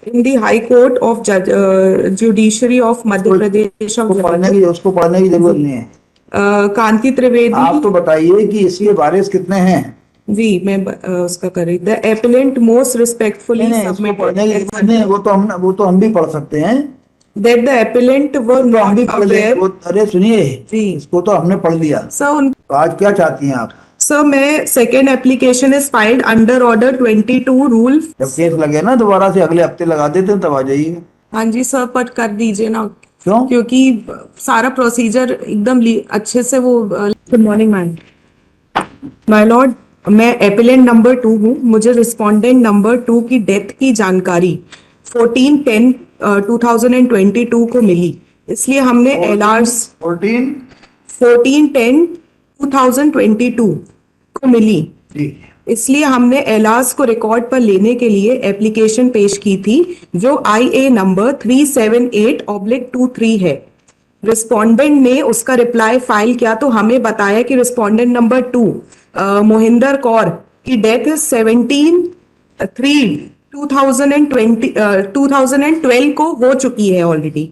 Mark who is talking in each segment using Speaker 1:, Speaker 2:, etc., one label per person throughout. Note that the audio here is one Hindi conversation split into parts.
Speaker 1: in the High Court of Judiciary of Madhya Pradesh of
Speaker 2: उसको पढ़ने की जरूरत नहीं है।
Speaker 1: कांति त्रिवेदी।
Speaker 2: आप तो बताइए कि इसके वारिस कितने हैं।
Speaker 1: जी मैं उसका कर रही। The appellant most respectfully submitted
Speaker 2: वो तो हम भी पढ़ सकते हैं।
Speaker 1: that the appellant were
Speaker 2: तो हम
Speaker 1: not
Speaker 2: भी पढ़
Speaker 1: aware।
Speaker 2: लें। अरे सुनिए,
Speaker 1: जी
Speaker 2: इसको तो हमने पढ़ लिया। तो आज क्या चाहती हैं आप?
Speaker 1: सर मैं second application is filed under order 22 rule.
Speaker 2: जब केस लगे ना दोबारा से अगले हफ्ते लगा देते हैं, तब आ जाइए।
Speaker 1: हाँ जी सर, पट कर दीजिए ना।
Speaker 2: क्यों?
Speaker 1: क्योंकि सारा प्रोसीजर एकदम अच्छे से वो। Good morning ma'am. My Lord, मैं एपिलेंट नंबर 2 हूँ। मुझे रिस्पोंडेंट नंबर 2 की डेथ की जानकारी 14/10/2022 को मिली, इसलिए हमने एलआरस 14/10/2022 को मिली, इसलिए हमने एलास को रिकॉर्ड पर लेने के लिए एप्लीकेशन पेश की थी, जो IA नंबर 378/23 है। रिस्पोंडेंट ने उसका रिप्लाई फाइल किया तो हमें बताया कि रिस्पोंडेंट नंबर 2 मोहिंदर कौर की डेथ 17/3/2012 को हो चुकी है ऑलरेडी।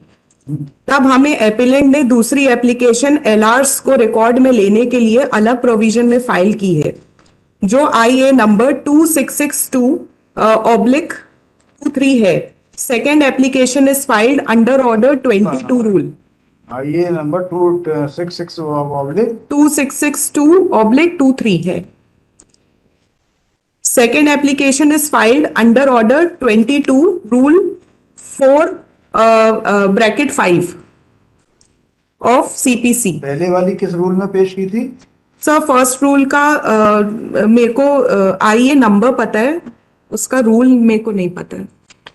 Speaker 1: तब हमें एपिलेंट ने दूसरी एप्लीकेशन एलआरस को रिकॉर्ड में लेने के लिए अलग प्रोविजन में फाइल की है, जो IA नंबर 2662/23 है। Second application is filed under order 22 rule.
Speaker 2: IA number
Speaker 1: 2662/23 है। Second application is filed under order 22 rule 4/5 of CPC।
Speaker 2: पहले वाली किस रूल में पेश की थी?
Speaker 1: सर फर्स्ट रूल का मेरे को IA नंबर पता है, उसका रूल मेरे को नहीं पता है।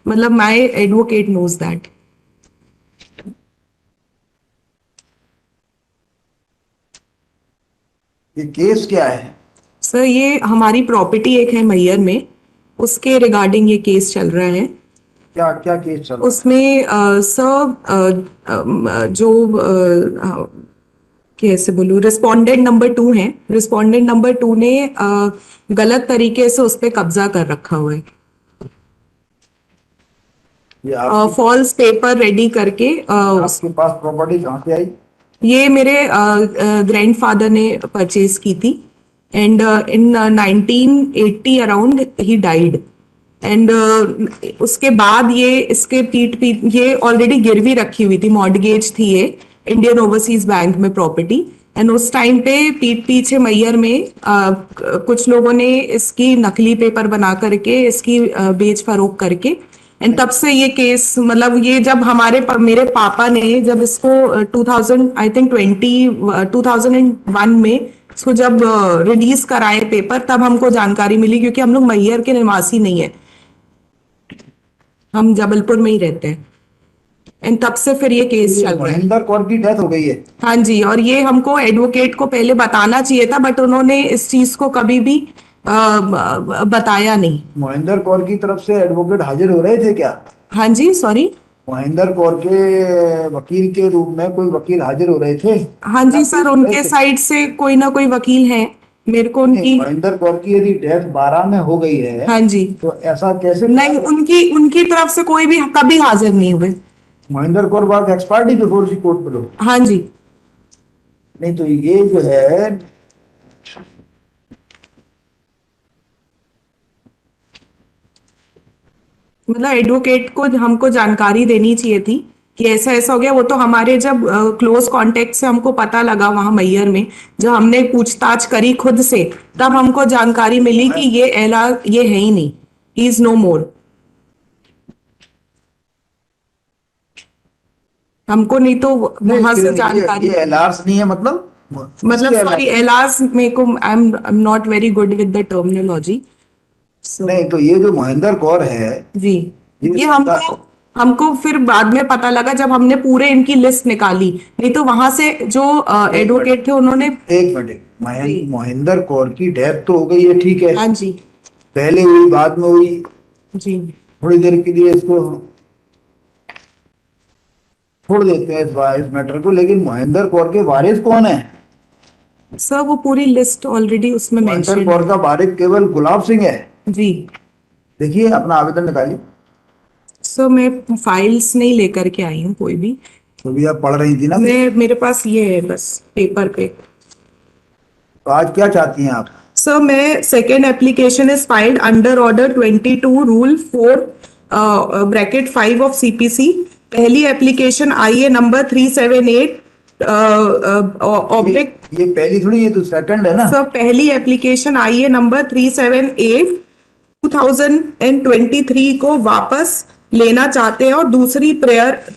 Speaker 1: मतलब माय एडवोकेट नोज दैट।
Speaker 2: ये केस क्या है?
Speaker 1: सर ये हमारी प्रॉपर्टी एक है मैयर में, उसके रिगार्डिंग ये केस चल रहा है।
Speaker 2: क्या क्या केस चल रहा है?
Speaker 1: उसमें सर जो कैसे बोलूं, रिस्पोंडेंट नंबर 2 है। रिस्पोंडेंट नंबर 2 ने गलत तरीके से उस पर कब्जा कर रखा हुआ है, फॉल्स पेपर रेडी करके।
Speaker 2: आपके पास प्रॉपर्टी कहाँ से आई?
Speaker 1: ये मेरे ग्रैंडफादर ने परचेज की थी, and in 1980 around he died. And उसके बाद ये इसके पीठ ये ऑलरेडी गिरवी रखी हुई थी, मॉर्गेज थी ये इंडियन ओवरसीज बैंक में प्रॉपर्टी। एंड उस टाइम पे पीठ पीछे मैयर में कुछ लोगों ने इसकी नकली पेपर बना करके इसकी बेच फरोख करके, एंड तब से ये केस, मतलब ये जब मेरे पापा ने जब इसको 2000 आई थिंक 2001 में इसको जब रिलीज कराए पेपर, तब हमको जानकारी मिली, क्योंकि हम लोग मैयर के निवासी नहीं है, हम जबलपुर में ही रहते हैं। एंड तब से फिर ये केस चल रहा है।
Speaker 2: मोहिंदर कौर की डेथ हो गई है?
Speaker 1: हाँ जी, और ये हमको एडवोकेट को पहले बताना चाहिए था, बट उन्होंने इस चीज को कभी भी बताया नहीं।
Speaker 2: मोहिंदर कौर की तरफ से एडवोकेट हाजिर हो रहे थे क्या?
Speaker 1: हाँ जी, सॉरी।
Speaker 2: मोहिंदर कौर के वकील के रूप में कोई वकील हाजिर हो रहे थे?
Speaker 1: हाँ जी सर, उनके साइड से कोई ना कोई वकील है। मेरे को उनकी
Speaker 2: मोहिंदर कौर की यदि डेथ 12 में हो गई है,
Speaker 1: हाँ जी,
Speaker 2: तो ऐसा कैसे?
Speaker 1: नहीं, उनकी तरफ से कोई भी कभी हाजिर नहीं हुए।
Speaker 2: Mohinder Kaur was expert before the court below.
Speaker 1: हाँ जी।
Speaker 2: नहीं तो ये जो है,
Speaker 1: मतलब एडवोकेट को हमको जानकारी देनी चाहिए थी कि ऐसा ऐसा हो गया। वो तो हमारे जब क्लोज कांटेक्ट से हमको पता लगा वहां मैयर में, जब हमने पूछताछ करी खुद से, तब हमको जानकारी मिली कि ये एलआर ये है ही नहीं, ही इज नो मोर। हमको नहीं तो वहां से जानकारी।
Speaker 2: ये एलआरस नहीं है मतलब
Speaker 1: सॉरी, एलआर्स मेरे को I am not very good with the terminology.
Speaker 2: नहीं तो ये जो मोहिंदर कौर है
Speaker 1: जी, ये हमको फिर बाद में पता लगा जब हमने पूरे इनकी लिस्ट निकाली, नहीं तो वहां से जो एडवोकेट थे उन्होंने।
Speaker 2: एक मिनट, मोहिंदर कौर की डेथ तो हो गई है, ठीक है।
Speaker 1: हाँ जी।
Speaker 2: पहले हुई, बाद में हुई
Speaker 1: जी,
Speaker 2: थोड़ी देर के लिए इसको छोड़ देते हैं इस मैटर को, लेकिन मोहिंदर कौर के वारिस कौन है?
Speaker 1: सर वो पूरी लिस्ट ऑलरेडी उसमें
Speaker 2: मोहिंदर
Speaker 1: मेंशन।
Speaker 2: कौर का वारिस केवल गुलाब सिंह है।
Speaker 1: जी।
Speaker 2: देखिए अपना आवेदन निकालिए।
Speaker 1: सर मैं फाइल्स नहीं लेकर के आई हूँ कोई भी,
Speaker 2: तो भी आप पढ़ रही थी ना।
Speaker 1: मेरे पास ये है बस पेपर पे।
Speaker 2: तो आज क्या चाहती हैं आप?
Speaker 1: सर मैं second application is filed under order 22 rule 4 bracket 5 of CPC. पहली एप्लीकेशन आई है नंबर 378 ऑब्लिक।
Speaker 2: ये पहली थोड़ी, ये तो सेकंड है ना।
Speaker 1: सर पहली एप्लीकेशन आई है नंबर 378 2023 को वापस लेना चाहते हैं, और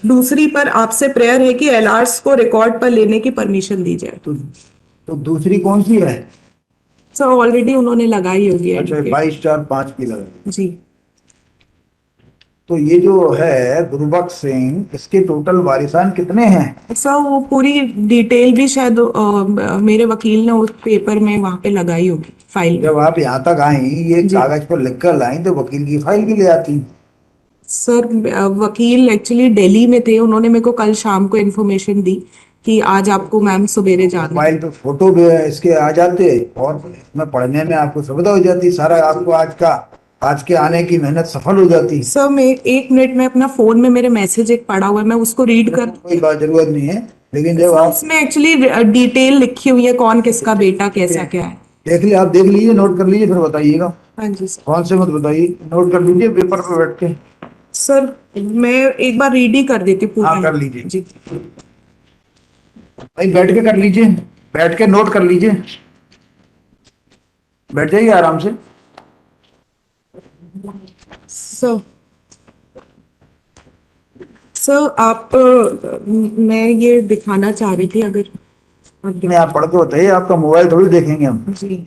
Speaker 1: दूसरी पर आपसे प्रेयर है कि एलआर्स को रिकॉर्ड पर लेने की परमिशन दी जाए।
Speaker 2: तो दूसरी कौन सी है?
Speaker 1: सर ऑलरेडी उन्होंने लगाई होगी
Speaker 2: अच्छा,
Speaker 1: advocate।
Speaker 2: 22/5 की लगा।
Speaker 1: जी
Speaker 2: तो ये जो है गुरबख्श सिंह, इसके टोटल वारिसान कितने हैं?
Speaker 1: सर वो पूरी डिटेल भी शायद मेरे वकील ने उस पेपर में वहां पे लगाई होगी फाइल में।
Speaker 2: जब आप यहाँ तक आई, ये
Speaker 1: जी।
Speaker 2: कागज पर लिख कर लाई, तो वकील की फाइल भी ले आती।
Speaker 1: सर वकील एक्चुअली दिल्ली में थे, उन्होंने मेरे को कल शाम को इन्फॉर्मेशन दी कि आज आपको मैम सवेरे जाना है।
Speaker 2: मोबाइल पे फोटो भी इसके आ जाते, और इसमें पढ़ने में आपको सुविधा हो जाती, सारा आपको आज के आने की मेहनत सफल हो जाती।
Speaker 1: सर मैं 1 मिनट में अपना फोन में मेरे मैसेज एक पड़ा हुआ है, मैं उसको रीड कर।
Speaker 2: कोई बात जरूरत नहीं है, लेकिन जब
Speaker 1: सर
Speaker 2: आप
Speaker 1: उसमें एक्चुअली डिटेल लिखी हुई है, कौन किसका बेटा कैसा क्या है।
Speaker 2: आप देख लीजिए, नोट कर लीजिए, फिर बताइएगा।
Speaker 1: हाँ जी सर।
Speaker 2: कौन से मत बताइए, नोट कर लीजिए पेपर पे बैठ के।
Speaker 1: सर मैं एक बार रीड ही कर देती हूँ पूरा।
Speaker 2: हाँ, कर लीजिए।
Speaker 1: जी
Speaker 2: भाई बैठ के कर लीजिए, बैठ के नोट कर लीजिए, बैठ जाइए आराम से।
Speaker 1: सर सर आप मैं ये दिखाना चाह रही थी, अगर आप
Speaker 2: नहीं, आप पढ़ के बताइए, आपका मोबाइल थोड़ी देखेंगे हम।
Speaker 1: जी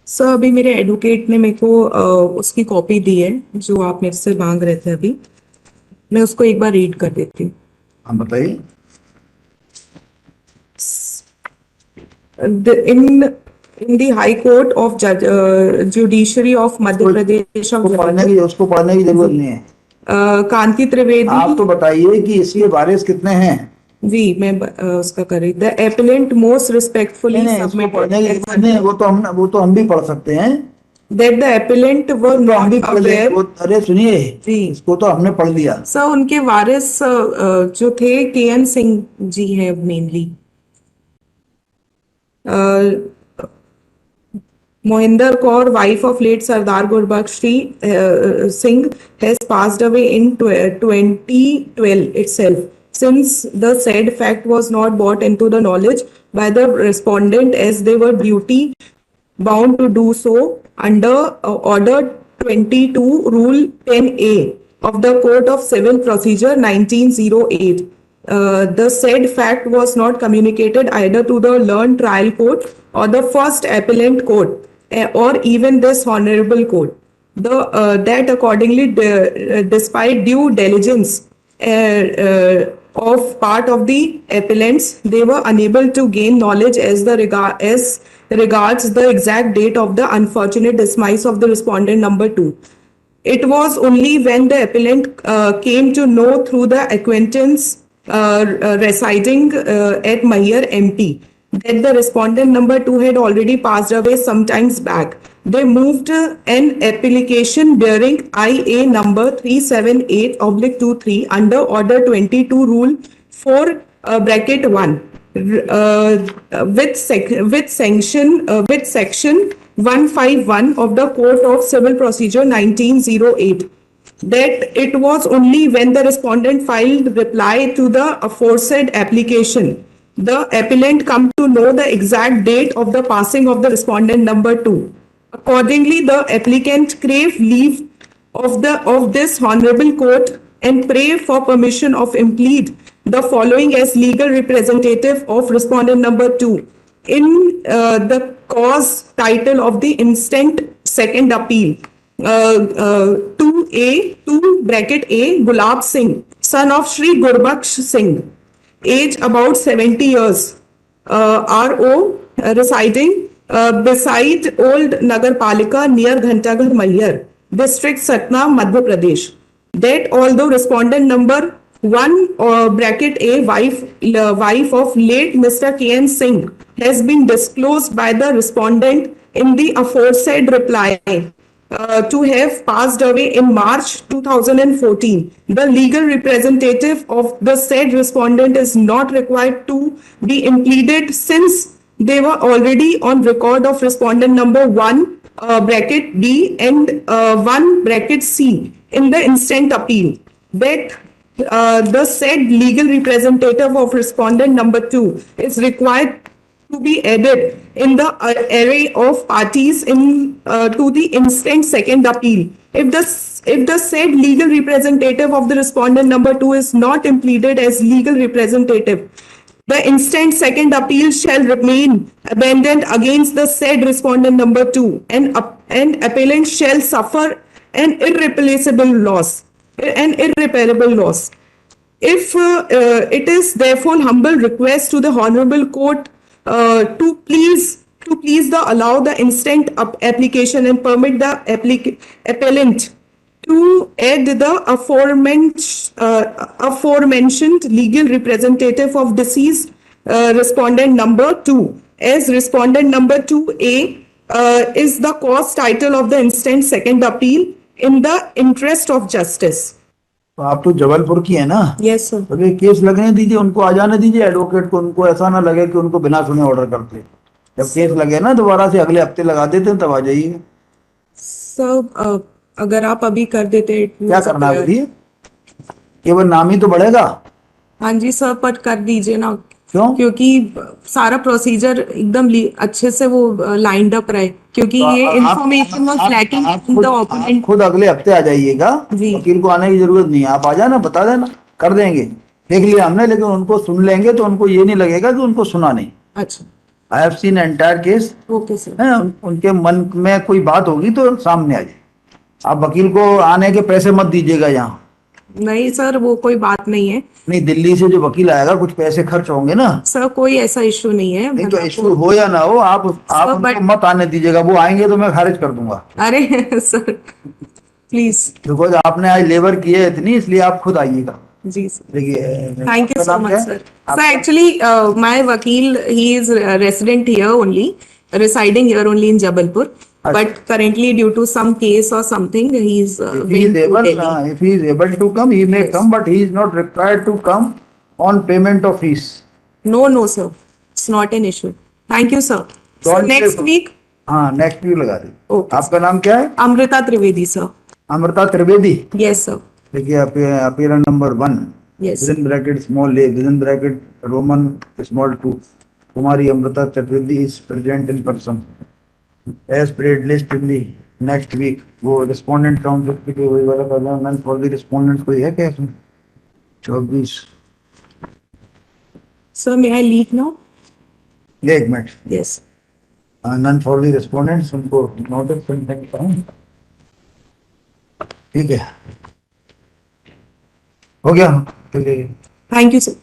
Speaker 1: सर अभी मेरे एडवोकेट ने मेरे को उसकी कॉपी दी है जो आप मेरे से मांग रहे थे अभी, मैं उसको एक बार रीड कर देती हूँ।
Speaker 2: हम बताइए।
Speaker 1: In the High Court of Judiciary of Madhya Pradesh of
Speaker 2: उसको पढ़ने की जरूरत नहीं है।
Speaker 1: कांति त्रिवेदी।
Speaker 2: आप तो बताइए कि इसके वारिस कितने हैं।
Speaker 1: जी मैं उसका कर रही। द एपिलेंट मोस्ट रिस्पेक्टफुली
Speaker 2: इसको पढ़ने की जरूरत नहीं है, वो तो हम भी पढ़ सकते हैं।
Speaker 1: that the appellant were
Speaker 2: तो हम भी
Speaker 1: not
Speaker 2: पढ़ लिए।
Speaker 1: aware।
Speaker 2: अरे सुनिए
Speaker 1: जी
Speaker 2: इसको तो हमने पढ़ लिया।
Speaker 1: सर उनके वारिस जो थे केएन सिंह जी हैं mainly. Mohinder Kaur, wife of late Sardar Gurbaksh Singh, has passed away in 2012 itself. Since the said fact was not brought into the knowledge by the respondent as they were duty bound to do so under Order 22 Rule 10A of the Court of Civil Procedure 1908. The said fact was not communicated either to the learned trial court or the first appellant court or even this honorable court. That accordingly, despite due diligence of part of the appellants, they were unable to gain knowledge as regards the exact date of the unfortunate demise of the respondent number 2. It was only when the appellant came to know through the acquaintance residing at Mayer MP that the respondent number 2 had already passed away some times back. They moved an application bearing IA number 378/23 under Order 22 Rule 4 bracket 1 with section 151 of the Code of Civil Procedure 1908. That it was only when the respondent filed reply to the aforesaid application, the appellant come to know the exact date of the passing of the respondent number 2. Accordingly, the applicant crave leave of this honorable court and pray for permission of implead the following as legal representative of respondent number 2 in the cause title of the instant second appeal. 2 bracket A, Gulab Singh, son of Shri Gurbaksh Singh, age about 70 years, RO, residing beside Old Nagar Palika near Ghantaghar Malyar, district Satna, Madhya Pradesh. That although respondent number 1 bracket A, wife of late Mr. KN Singh, has been disclosed by the respondent in the aforesaid reply to have passed away in March 2014, the legal representative of the said respondent is not required to be impleaded since they were already on record of respondent number 1 bracket B and 1 bracket C in the instant appeal. That the said legal representative of respondent number 2 is required to be added in the array of parties in to the instant second appeal. If the said legal representative of the respondent number 2 is not impleaded as legal representative, the instant second appeal shall remain abandoned against the said respondent number 2, and appellant shall suffer an irreparable loss. If it is therefore humble request to the honorable court to please allow the instant application and permit the appellant to add the aforementioned legal representative of deceased respondent number 2 as respondent number 2A is the cause title of the instant second appeal in the interest of justice.
Speaker 2: तो आप तो जबलपुर की है ना,
Speaker 1: Yes, sir.
Speaker 2: तो ये केस लगने दीजिए, उनको आ जाने दीजिए एडवोकेट को, उनको ऐसा ना लगे कि उनको बिना सुने ऑर्डर करते। जब केस लगे ना दोबारा से अगले हफ्ते लगा देते हैं, तब आ जाइए।
Speaker 1: सर अगर आप अभी कर देते
Speaker 2: क्या करना है बताइए, केवल नाम ही तो बढ़ेगा।
Speaker 1: हाँ जी सर, पर कर दीजिए ना,
Speaker 2: क्यों?
Speaker 1: क्योंकि सारा प्रोसीजर एकदम अच्छे से वो लाइंड अप रहे, क्योंकि
Speaker 2: तो
Speaker 1: ये
Speaker 2: आप-
Speaker 1: information was lacking in the
Speaker 2: आप
Speaker 1: ओपोनेंट।
Speaker 2: खुद अगले हफ्ते आ जाइएगा,
Speaker 1: जी।
Speaker 2: वकील को आने की जरूरत नहीं है, आप आ जाना, बता देना, कर देंगे, देख लिया हमने, लेकिन उनको सुन लेंगे तो उनको ये नहीं लगेगा कि उनको सुना नहीं।
Speaker 1: अच्छा,
Speaker 2: I have seen entire case
Speaker 1: okay sir.
Speaker 2: है, उनके मन में कोई बात होगी तो सामने आ जाए। आप वकील को आने के पैसे मत दीजिएगा यहाँ।
Speaker 1: नहीं सर, वो कोई बात नहीं है
Speaker 2: नहीं, दिल्ली से जो वकील आएगा कुछ पैसे खर्च होंगे ना।
Speaker 1: सर, कोई ऐसा इश्यू नहीं है।
Speaker 2: नहीं तो इश्यू हो या ना हो, आप उनको
Speaker 1: but-
Speaker 2: मत आने दीजिएगा, वो आएंगे तो मैं खारिज कर दूंगा।
Speaker 1: अरे सर प्लीज।
Speaker 2: बिकॉज आपने आज लेबर की है इतनी, इसलिए आप खुद आइएगा।
Speaker 1: जी सर,
Speaker 2: देखिए,
Speaker 1: थैंक यू
Speaker 2: आपका
Speaker 1: सो
Speaker 2: नाम
Speaker 1: मच
Speaker 2: क्या है?
Speaker 1: सर। सर एक्चुअली माय वकील he is resident here only, residing here only in Jabalpur, but currently due to some case or something he is
Speaker 2: If he is able to come, he may come, but he is not required to come on payment of fees.
Speaker 1: No sir, it's not an issue. Thank you sir. So
Speaker 2: Don't
Speaker 1: next
Speaker 2: say-
Speaker 1: week
Speaker 2: हाँ, नेक्स्ट वीक लगा दी।
Speaker 1: Okay,
Speaker 2: आपका नाम क्या है?
Speaker 1: Amrita Trivedi sir.
Speaker 2: Amrita Trivedi.
Speaker 1: Yes sir.
Speaker 2: देखिए, appearance number 1
Speaker 1: Yes.
Speaker 2: within bracket small a within bracket Roman small 2, Kumari Amrita Chaturvedi is present in person as paid list in the next week। वो respondent count की वही वाला पहला none for the respondent कोई है क्या इसमें? 24।
Speaker 1: Sir, may I leave now?
Speaker 2: एक minute,
Speaker 1: Yes.
Speaker 2: none for the respondents, उनको notice कर सकता हूँ। ठीक है, हो गया।
Speaker 1: Thank you sir.